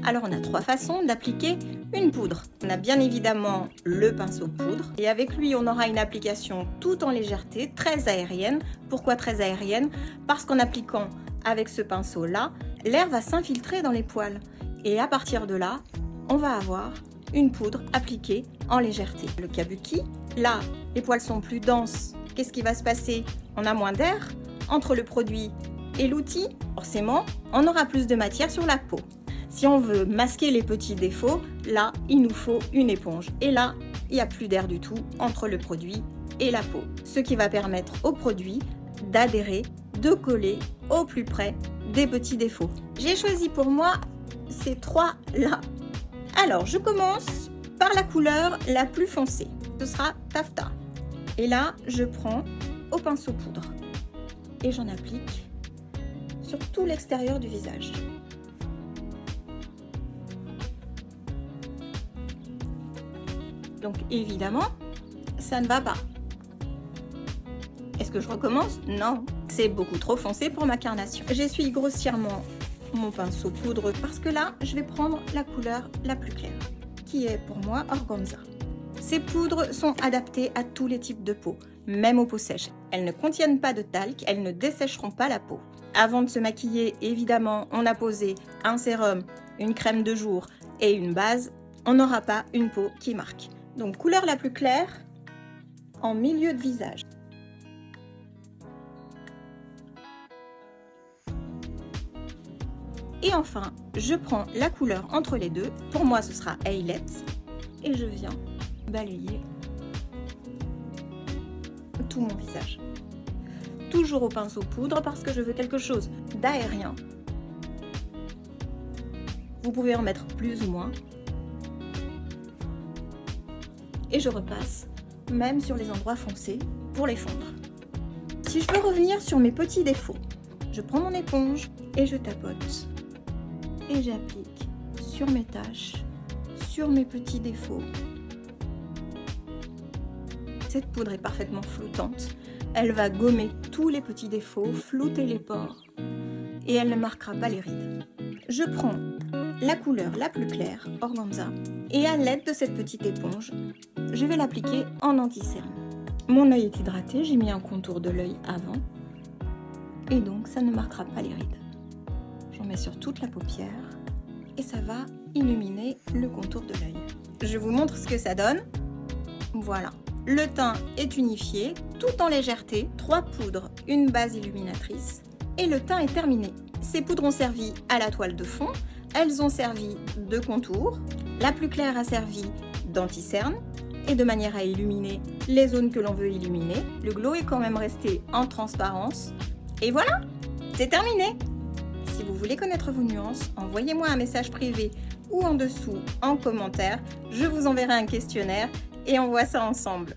Alors on a trois façons d'appliquer une poudre. On a bien évidemment le pinceau poudre et avec lui on aura une application tout en légèreté, très aérienne. Pourquoi très aérienne? Parce qu'en appliquant avec ce pinceau là, l'air va s'infiltrer dans les poils et à partir de là, on va avoir une poudre appliquée en légèreté. Le kabuki, là les poils sont plus denses, qu'est-ce qui va se passer? On a moins d'air entre le produit et l'outil, forcément on aura plus de matière sur la peau. Si on veut masquer les petits défauts, là, il nous faut une éponge. Et là, il n'y a plus d'air du tout entre le produit et la peau. Ce qui va permettre au produit d'adhérer, de coller au plus près des petits défauts. J'ai choisi pour moi ces trois-là. Alors, je commence par la couleur la plus foncée. Ce sera Taffeta. Et là, je prends au pinceau poudre. Et j'en applique sur tout l'extérieur du visage. Donc évidemment, ça ne va pas. Est-ce que je recommence? Non, c'est beaucoup trop foncé pour ma carnation. J'essuie grossièrement mon pinceau poudre parce que là, je vais prendre la couleur la plus claire, qui est pour moi Organza. Ces poudres sont adaptées à tous les types de peau, même aux peaux sèches. Elles ne contiennent pas de talc, elles ne dessécheront pas la peau. Avant de se maquiller, évidemment, on a posé un sérum, une crème de jour et une base. On n'aura pas une peau qui marque. Donc couleur la plus claire en milieu de visage. Et enfin, je prends la couleur entre les deux. Pour moi, ce sera Eyelet. Et je viens balayer tout mon visage. Toujours au pinceau poudre parce que je veux quelque chose d'aérien. Vous pouvez en mettre plus ou moins. Et je repasse même sur les endroits foncés pour les fondre. Si je veux revenir sur mes petits défauts, je prends mon éponge et je tapote et j'applique sur mes taches, sur mes petits défauts. Cette poudre est parfaitement flottante, elle va gommer tous les petits défauts, flouter les pores et elle ne marquera pas les rides. Je prends la couleur la plus claire, Organza, et à l'aide de cette petite éponge, je vais l'appliquer en anti-cerne. Mon œil est hydraté, j'ai mis un contour de l'œil avant, et donc ça ne marquera pas les rides. J'en mets sur toute la paupière, et ça va illuminer le contour de l'œil. Je vous montre ce que ça donne. Voilà, le teint est unifié, tout en légèreté, 3 poudres, une base illuminatrice, et le teint est terminé. Ces poudres ont servi à la toile de fond, elles ont servi de contour, la plus claire a servi d'anti-cerne et de manière à illuminer les zones que l'on veut illuminer. Le glow est quand même resté en transparence. Et voilà, c'est terminé. Si vous voulez connaître vos nuances, envoyez-moi un message privé ou en dessous en commentaire. Je vous enverrai un questionnaire et on voit ça ensemble.